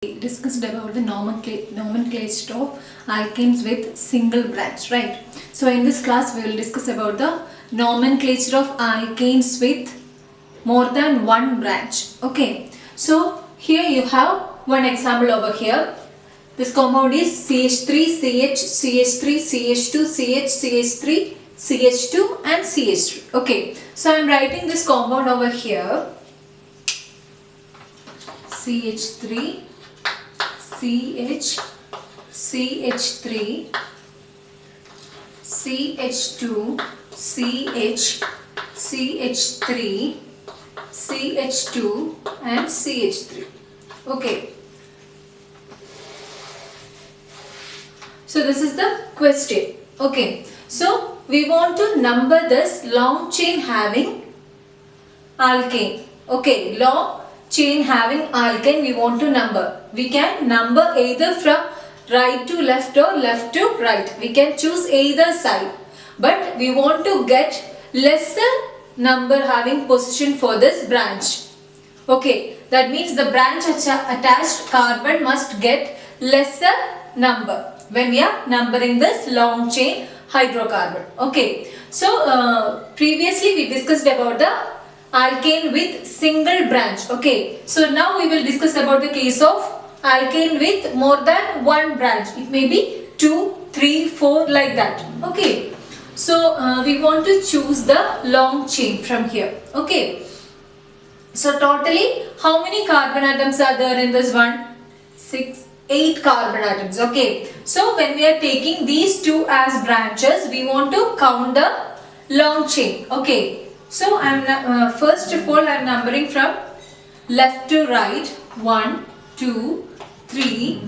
discussed about the nomenclature of alkanes with single branch, right? So in this class we will discuss about the nomenclature of alkanes with more than one branch. Okay, so here you have one example over here. This compound is CH3, CH, CH3, CH2, CH, CH3, CH2 and CH3. Okay, so I am writing this compound over here. CH3, CH, CH3, CH2, CH, CH3, CH2 and CH3. Okay. So this is the question. Okay. So we want to number this long chain having alkane. Okay. Long chain having alkane we want to number. We can number either from right to left or left to right. We can choose either side. But we want to get lesser number having position for this branch. Okay. That means the branch attached carbon must get lesser number when we are numbering this long chain hydrocarbon. Okay. So previously we discussed about the alkane with single branch. Okay. So now we will discuss about the case of alkane with more than one branch. It may be 2, 3, 4 like that. Okay. So we want to choose the long chain from here. Okay. So totally how many carbon atoms are there in this one? 8 carbon atoms. Okay. So when we are taking these two as branches, we want to count the long chain. Okay. So I am first of all I am numbering from left to right. 1, 2, 3,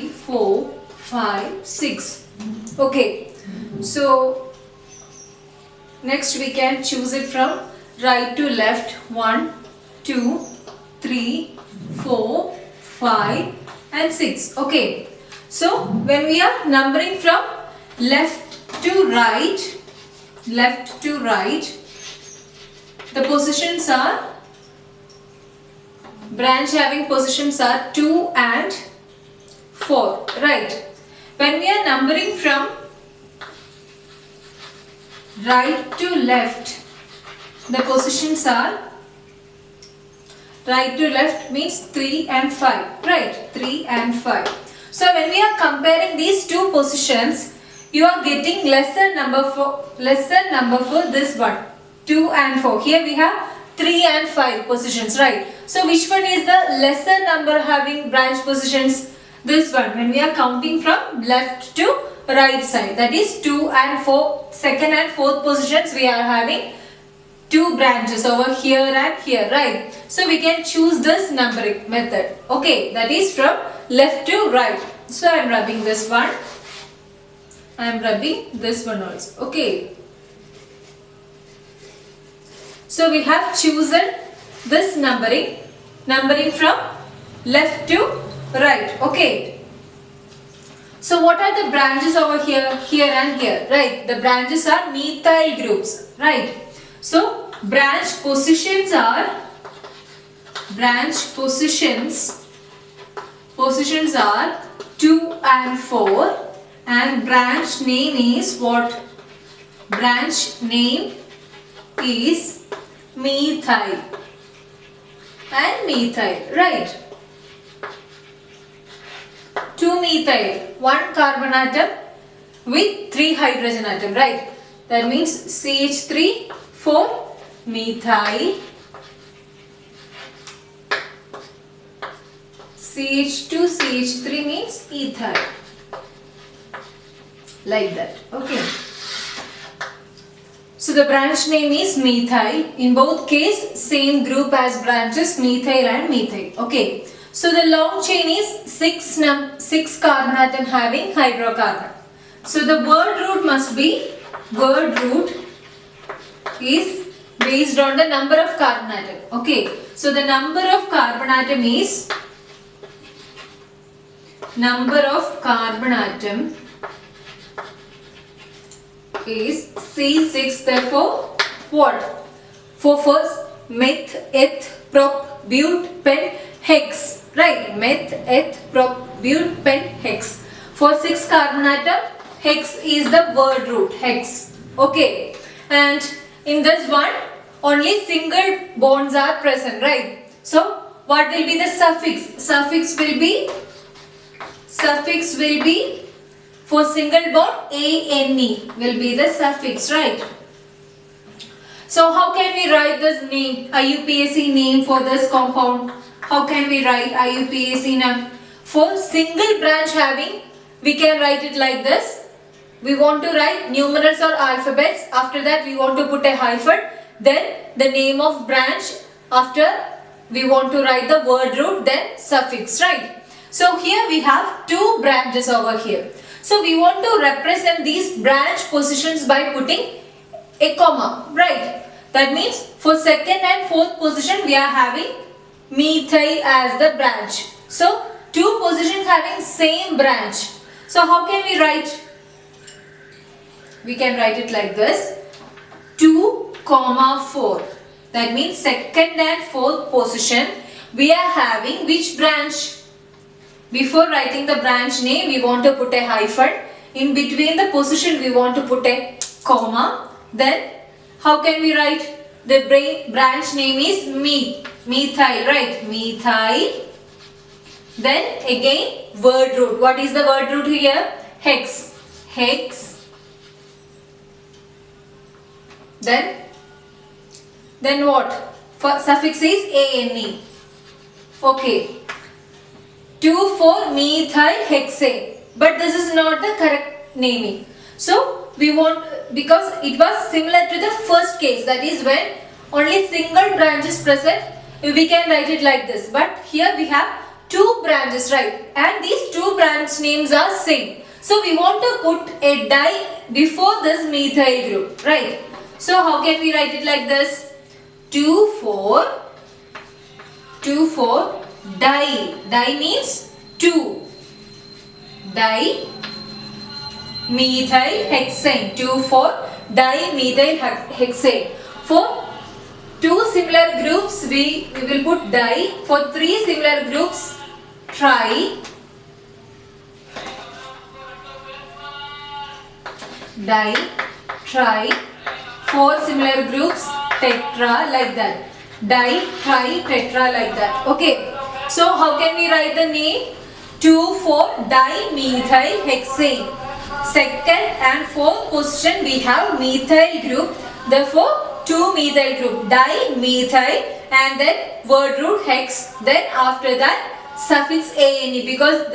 4, 5, 6. Okay. So next we can choose it from right to left. 1, 2, 3, 4, 5 and 6. Okay. So when we are numbering from left to right, the positions are, branch having positions are 2 and 4. Right. When we are numbering from right to left, the positions are, right to left means 3 and 5. Right. 3 and 5. So when we are comparing these two positions, you are getting lesser number for this one, 2 and 4. Here we have 3 and 5 positions, right? So which one is the lesser number having branch positions? This one, when we are counting from left to right side, that is 2 and 4, second and fourth positions we are having 2 branches over here and here, right? So we can choose this numbering method. Okay, that is from left to right. So I am rubbing this one. I am rubbing this one also. Okay. So we have chosen this numbering from left to right. Okay. So what are the branches over here, here and here? Right. The branches are methyl groups. Right. So branch positions are 2 and 4. And branch name is what? Branch name is methyl and methyl, right? 2 methyl, 1 carbon atom with 3 hydrogen atom, right? That means CH3 for methyl, CH2 CH3 means ethyl. Like that. Okay. So the branch name is methyl. In both case, same group as branches, methyl and methyl. Okay. So the long chain is 6 carbon atom having hydrocarbon. So the word root must be, word root is based on the number of carbon atom. Okay. So the number of carbon atom is, is C6. Therefore what? For first meth, eth, prop, but, pen, hex, right? Meth, eth, prop, but, pen, hex. For 6 carbon atom, hex is the word root, hex. Okay. And in this one, only single bonds are present, right? So, what will be the suffix? Suffix will be for single bond ane will be the suffix, right? So how can we write this name, IUPAC name for this compound? How can we write IUPAC name? For single branch having, we can write it like this. We want to write numerals or alphabets. After that we want to put a hyphen. Then the name of branch. After we want to write the word root, then suffix, right? So here we have 2 branches over here. So we want to represent these branch positions by putting a comma, right? That means for second and fourth position we are having methyl as the branch. So 2 positions having same branch. So how can we write? We can write it like this: 2, 4. That means second and fourth position we are having which branch? Before writing the branch name, we want to put a hyphen. In between the position, we want to put a comma. Then, how can we write? The branch name is methyl, right? Methyl. Then again, word root. What is the word root here? Hex. Hex. Then what? Suffix is ane. Okay. 2,4-methyl hexane, but this is not the correct naming. So we want, because it was similar to the first case, that is when only single branch is present, we can write it like this. But here we have 2 branches, right? And these 2 branch names are same. So we want to put a di before this methyl group, right? So how can we write it like this? 2,4 di. Di means 2. Di methyl hexane. 2,4-dimethyl hexane. For 2 similar groups we will put di. For 3 similar groups, tri. Di, tri. 4 similar groups, tetra, like that. Di, tri, tetra, like that. Okay. So how can we write the name? 2,4-dimethyl hexane. Second and fourth position we have methyl group. Therefore 2 methyl group, dimethyl, and then word root hex. Then after that suffix ane, because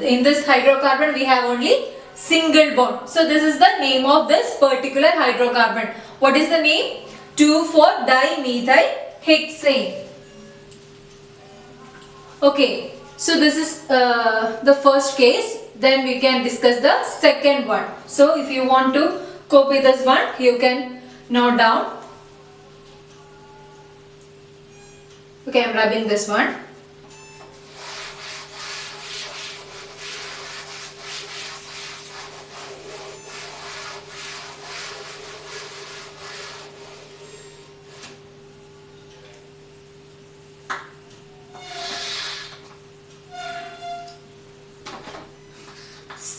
in this hydrocarbon we have only single bond. So this is the name of this particular hydrocarbon. What is the name? 2,4-dimethyl hexane. Okay, so this is the first case. Then we can discuss the second one. So if you want to copy this one, you can note down. Okay, I am rubbing this one.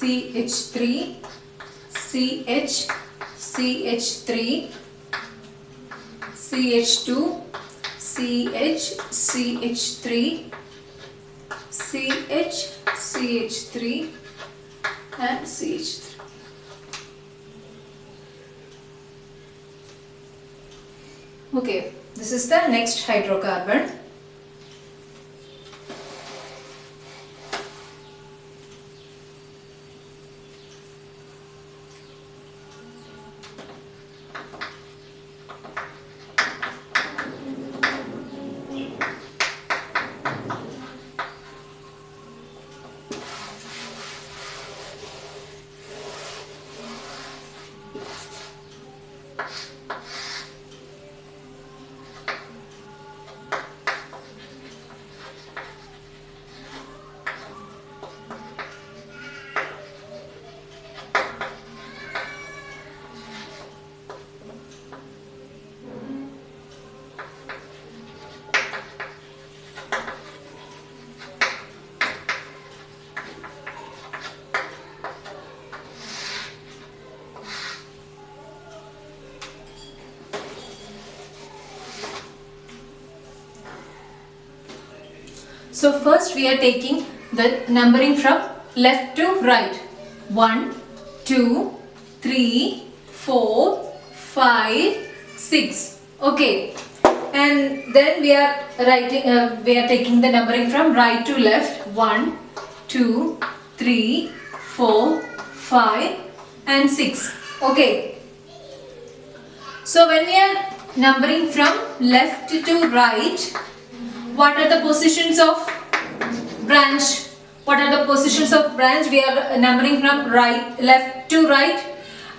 CH3, CH, CH3, CH2, CH, CH3, CH, CH3 and CH3. Okay, this is the next hydrocarbon. So first we are taking the numbering from left to right. 1, 2, 3, 4, 5, 6. Okay. And then we are taking the numbering from right to left. 1, 2, 3, 4, 5 and 6. Okay. So when we are numbering from left to right, what are the positions of branch? What are the positions of branch? We are numbering from left to right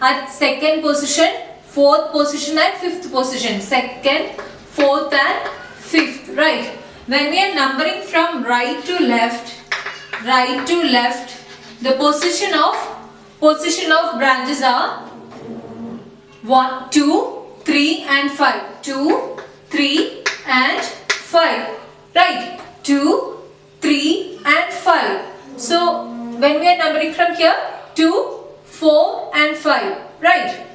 at second position, fourth position and fifth position. Second, fourth and fifth, right? When we are numbering from right to left, the position of branches are 1, 2, 3 and 5. 2, 3 and 5. Right? 2, 3 and 5. So when we are numbering from here, 2, 4 and 5. Right?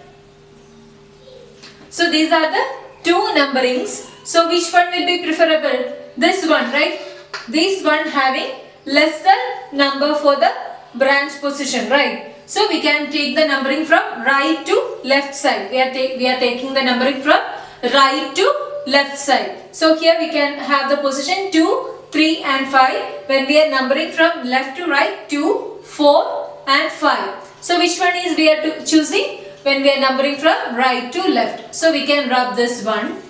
So these are the two numberings. So which one will be preferable? This one, right? This one having lesser number for the branch position, right? So we can take the numbering from right to left side. We are taking the numbering from right to left side. So here we can have the position 2, 3 and 5. When we are numbering from left to right, 2, 4 and 5. So which one is we are choosing? When we are numbering from right to left. So we can rub this one.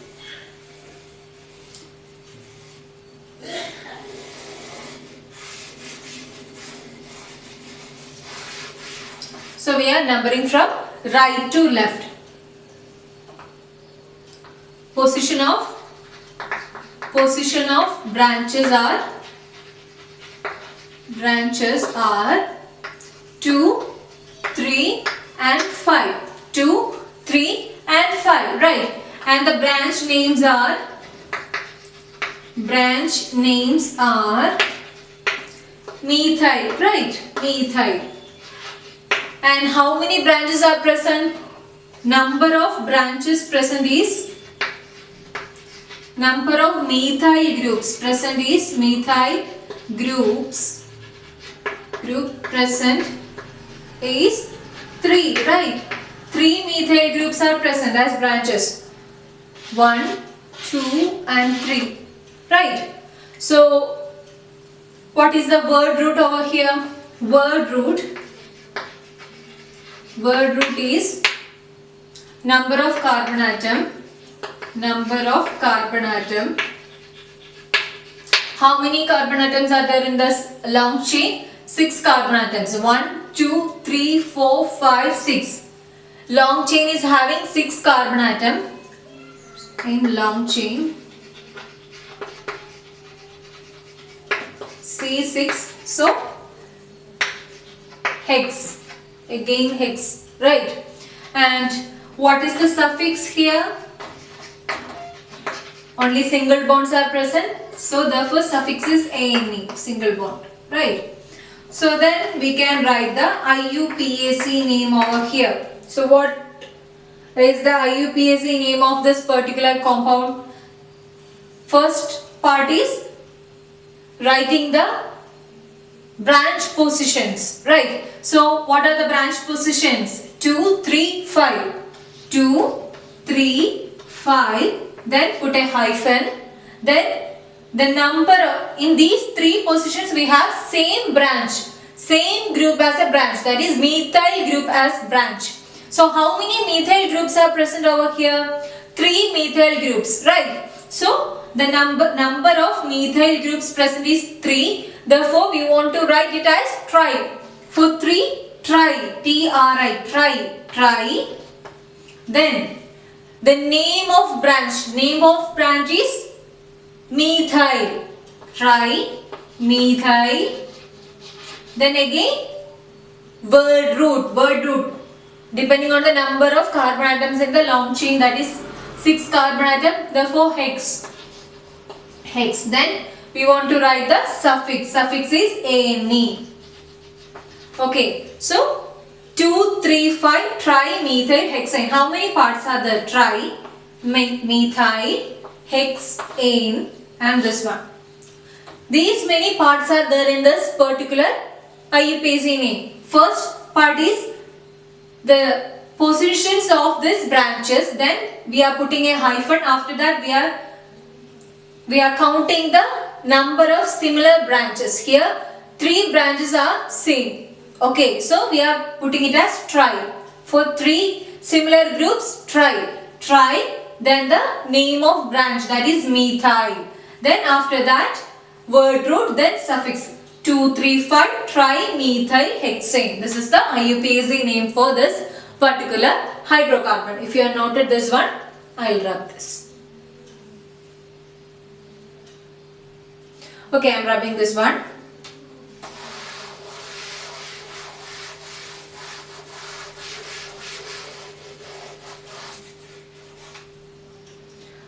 So we are numbering from right to left. Position of branches are 2, 3 and 5. 2, 3 and 5, right? And the branch names are methyl, right? Methyl. And how many branches are present? Number of branches present is, number of methyl groups present is, methyl groups group present is 3, right? 3 methyl groups are present as branches. 1, 2 and 3, right? So what is the word root over here? Word root is number of carbon atom. How many carbon atoms are there in this long chain? 6 carbon atoms. 1, 2, 3, 4, 5, 6. Long chain is having 6 carbon atom in long chain. C6. So hex. Again hex, right? And what is the suffix here? Only single bonds are present, so therefore suffix is ANE, single bond, right? So then we can write the IUPAC name over here. So what is the IUPAC name of this particular compound? First part is writing the branch positions, right? So what are the branch positions? 2, 3, 5. 2, 3, 5. Then put a hyphen. Then the number in these 3 positions we have same branch, same group as a branch, that is methyl group as branch. So how many methyl groups are present over here? 3 methyl groups, right? So the number of methyl groups present is 3. Therefore, we want to write it as tri. For 3, tri, T-R-I, tri. Then, the name of branch is methyl, tri, methyl. Then again, word root. Depending on the number of carbon atoms in the long chain, that is 6 carbon atom, therefore hex. Then we want to write the suffix is ANE. Okay, so 2, 3, 5 trimethyl hexane. How many parts are there? Tri, methyl, hexane and this one. These many parts are there in this particular IUPAC name. First part is the positions of these branches. Then we are putting a hyphen. After that we are counting the number of similar branches. Here 3 branches are same. Okay, so we are putting it as tri. For 3 similar groups, tri. Tri, then the name of branch, that is methyl. Then after that, word root, then suffix 2, 3, 5, trimethylhexane. This is the IUPAC name for this particular hydrocarbon. If you have noted this one, I will rub this. Okay, I am rubbing this one.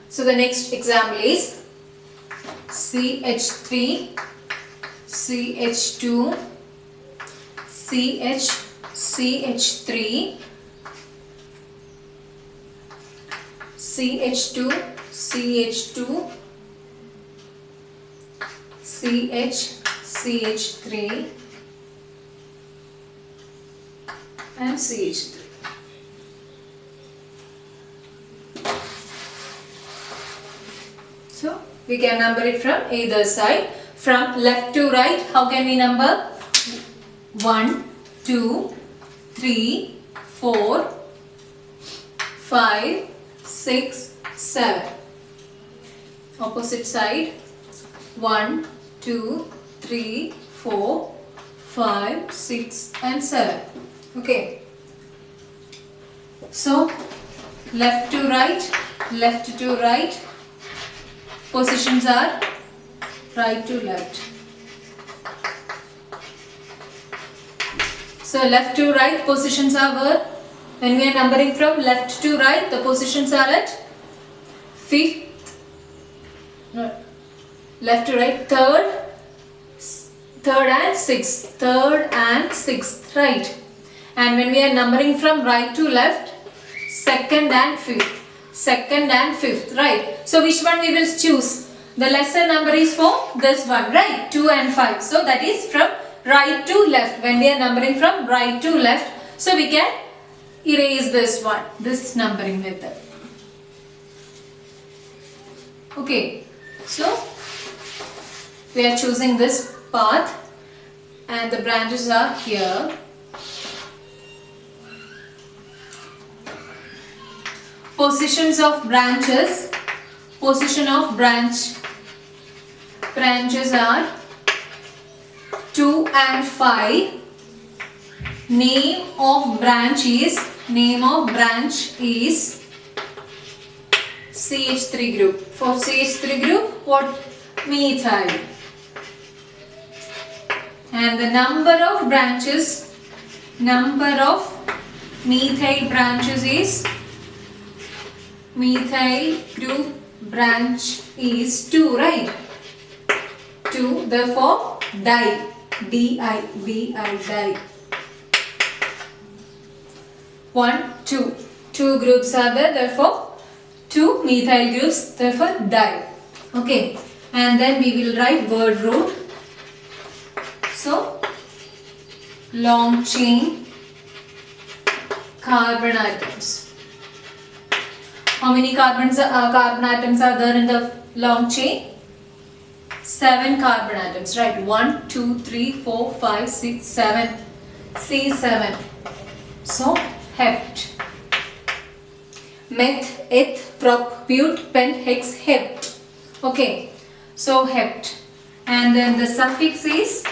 So the next example is CH3, CH2, CH3, CH2, CH2, CH3 and CH3. So we can number it from either side. From left to right, how can we number? 1, 2, 3, 4, 5, 6, 7. Opposite side. 1, 2, 3, 4, 5, 6 and 7. Okay. So left to right. Positions are right to left. So left to right positions are where? When we are numbering from left to right, the positions are at 5th, no, left to right, third and 6th, third and 6th, right. And when we are numbering from right to left, 2nd and 5th. 2nd and 5th, right. So which one we will choose? The lesser number is for this one, right? 2 and 5. So that is from right to left. When we are numbering from right to left, so we can erase this one, this numbering method. Okay, so we are choosing this path and the branches are here. Positions of branches. Position of branches are 2 and 5. Name of branch is CH3 group. For CH3 group, what? Methyl. And the number of methyl branches is, methyl group branch is 2, right? 2, therefore di, di. 1, 2. 2 groups are there, therefore 2 methyl groups, therefore di. Okay, and then we will write word root. So long chain carbon atoms. How many carbon atoms are there in the long chain? 7 carbon atoms, right? 1, 2, 3, 4, 5, 6, 7. C7. So hept. Meth, eth, prop, but, pent, hex, hept. Okay. So hept. And then the suffix is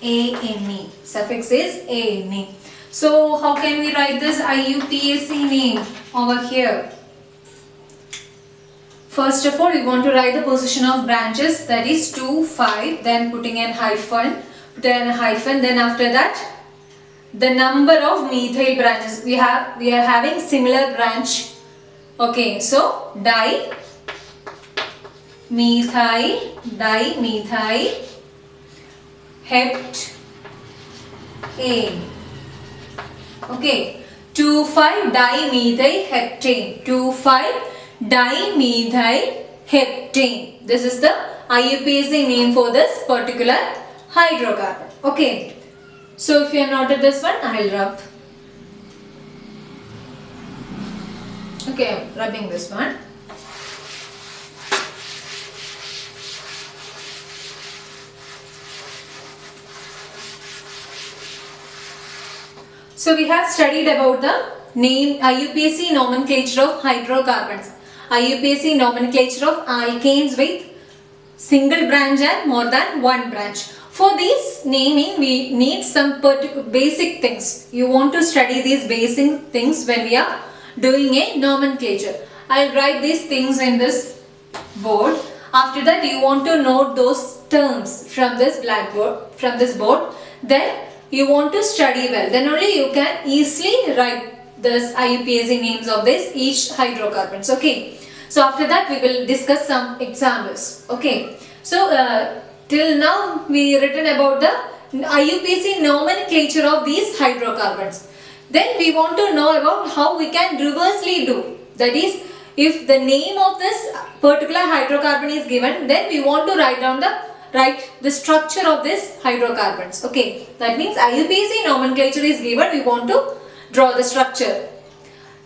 ane. Suffix is ane. So how can we write this IUPAC name over here? First of all, we want to write the position of branches, that is 2, 5, then putting an hyphen, then after that the number of methyl branches. We are having similar branch. Okay, so dimethyl, heptane. Okay, 2,5-dimethyl heptane. 2,5-dimethyl heptane. This is the IUPAC name for this particular hydrocarbon. Okay. So if you have noted this one, I will rub. Okay, I am rubbing this one. So we have studied about the name IUPAC nomenclature of hydrocarbons, IUPAC nomenclature of alkanes with single branch and more than one branch. For this naming, we need some basic things. You want to study these basic things when we are doing a nomenclature. I will write these things in this board. After that, you want to note those terms from this blackboard, from this board. Then you want to study well. Then only you can easily write this IUPAC names of this each hydrocarbons. Okay. So after that, we will discuss some examples. Okay. So till now we written about the IUPAC nomenclature of these hydrocarbons. Then we want to know about how we can reversely do. That is, if the name of this particular hydrocarbon is given, then we want to write the structure of this hydrocarbons. Okay, that means IUPAC nomenclature is given. We want to draw the structure.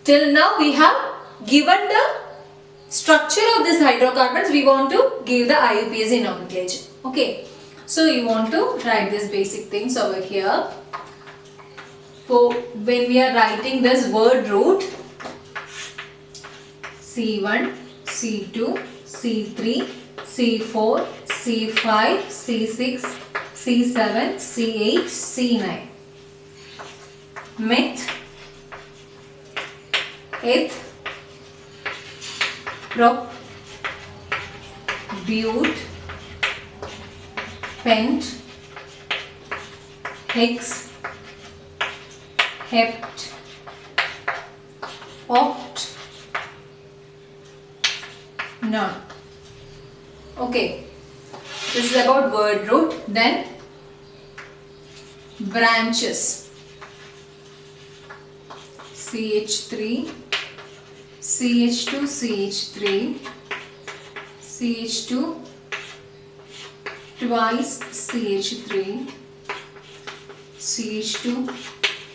Till now we have given the structure of this hydrocarbons. We want to give the IUPAC nomenclature. Okay, so you want to write these basic things over here. So when we are writing this word root, C1, C2, C3, C4, C5, C6, C7, C8, C9. Meth, eth, prop, bute, pent, hex, hept, oct, non. Okay, this is about word root. Then branches, CH3, CH2, CH3, CH2, twice CH3, CH2,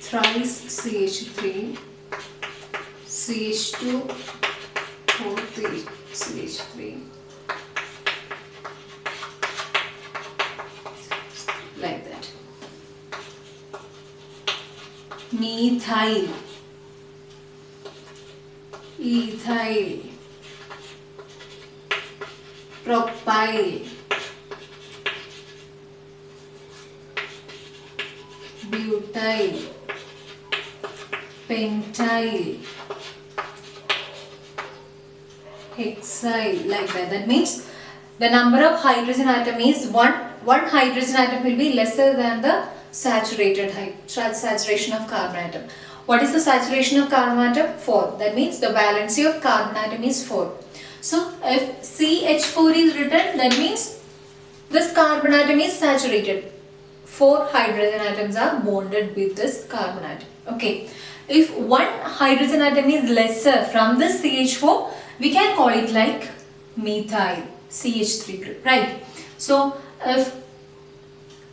thrice CH3, CH2, fourth CH3, like that. Methyl, ethyl, propyl, butyl, pentyl, hexyl, like that. That means the number of hydrogen atom is one hydrogen atom will be lesser than the saturation of carbon atom. What is the saturation of carbon atom? 4. That means the valency of carbon atom is 4. So if CH4 is written, that means this carbon atom is saturated. 4 hydrogen atoms are bonded with this carbon atom. Okay. If one hydrogen atom is lesser from this CH4, we can call it like methyl, CH3 group, right? So if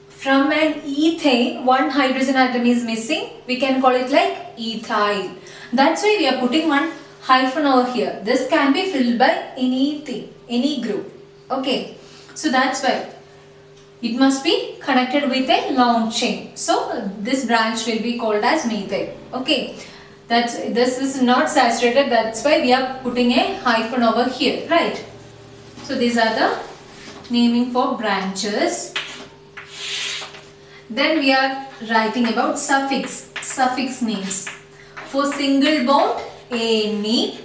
from an ethane, one hydrogen atom is missing, we can call it like ethyl. That's why we are putting one hyphen over here. This can be filled by anything, any group. Okay, so that's why it must be connected with a long chain. So this branch will be called as methyl. Okay, this is not saturated. That's why we are putting a hyphen over here, right? So these are the naming for branches. Then we are writing about suffix names. For single bond, ANE.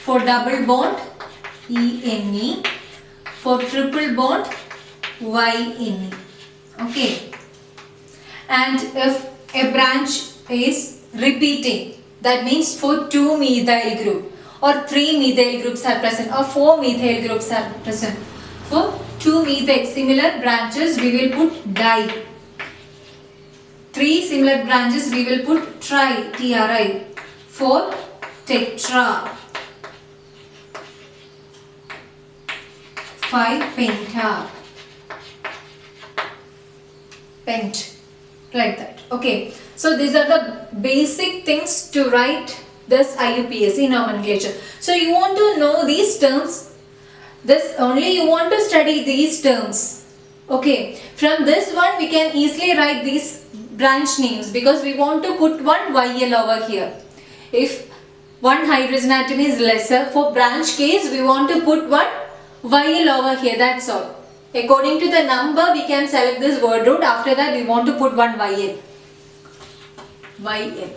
For double bond, ENE. For triple bond, YNE. Okay. And if a branch is repeating, that means for 2 methyl group or 3 methyl groups are present or 4 methyl groups are present. For 2 methyl similar branches, we will put di. 3 similar branches, we will put tri, TRI. 4 tetra. 5 penta. Pent. Like that. Okay. So these are the basic things to write this IUPAC nomenclature. So you want to know these terms. This only you want to study these terms. Okay. From this one we can easily write these branch names because we want to put one YL over here. If one hydrogen atom is lesser, for branch case we want to put one YL over here, that's all. According to the number we can select this word root. After that we want to put one YL. YL.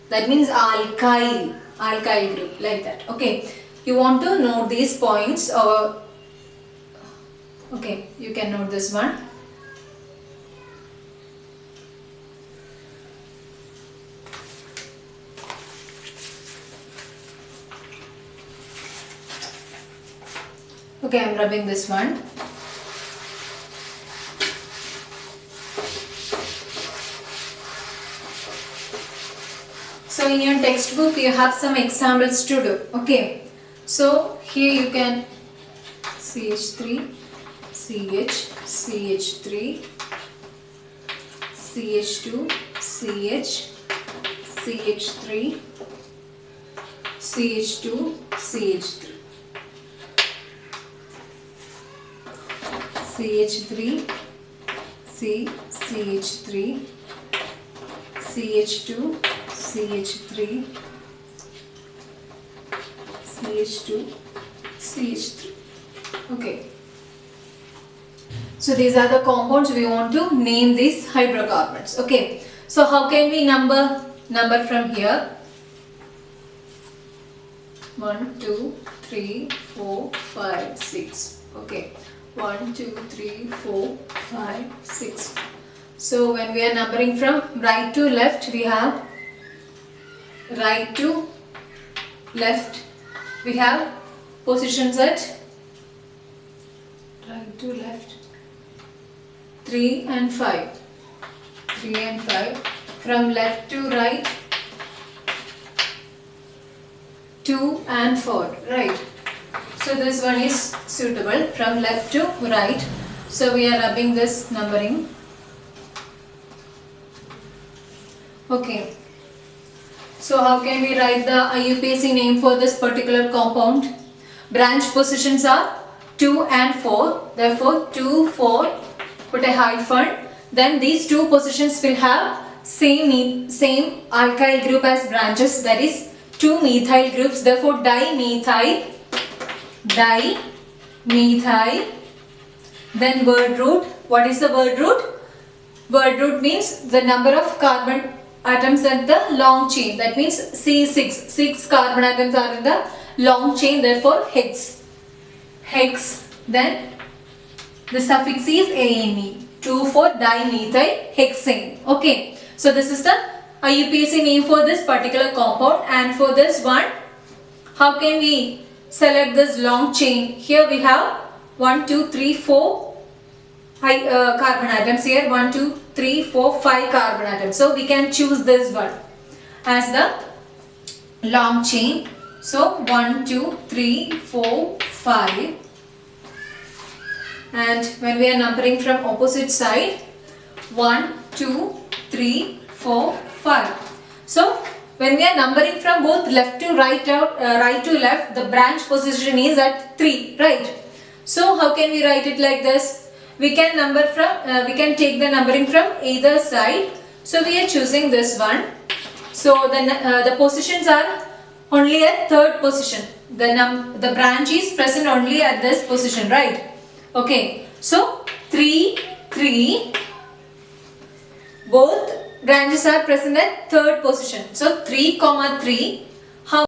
That means alkyl group, like that. Okay. You want to note these points or okay, you can note this one. Okay, I am rubbing this one. So in your textbook you have some examples to do. Okay. So here you can CH3, CH, CH3, CH2, CH, CH3, CH2, CH3. CH3, C, CH3, CH2, CH3, CH2, CH3. Okay. So these are the compounds we want to name these hydrocarbons. Okay. So how can we number from here? 1, 2, 3, 4, 5, 6. Okay. 1, 2, 3, 4, 5, 6. So when we are numbering from right to left, we have right to left. We have positions at right to left 3 and 5. 3 and 5. From left to right 2 and 4. Right. So this one is suitable from left to right. So we are rubbing this numbering. Okay. So how can we write the IUPAC name for this particular compound? Branch positions are 2 and 4. Therefore 2, 4, put a hyphen. Then these two positions will have same alkyl group as branches, that is 2 methyl groups. Therefore dimethyl. Then word root. What is the word root? Word root means the number of carbon atoms at the long chain. That means C6. 6 carbon atoms are in the long chain. Therefore hex. Then the suffix is ane. 2,4-dimethyl hexane. Okay. So this is the IUPAC name for this particular compound. And for this one, how can we select this long chain? Here we have 1, 2, 3, 4 carbon atoms. Here 1, 2, 3, 4, 5 carbon atoms. So we can choose this one as the long chain. So 1, 2, 3, 4, 5. And when we are numbering from opposite side, 1, 2, 3, 4, 5. So when we are numbering from both left to right to left, the branch position is at 3, right? So how can we write it like this? We can take the numbering from either side. So we are choosing this one. So the positions are only at third position. The branch is present only at this position, right? Okay. So 3, 3. Both branches are present at third position. So 3, 3.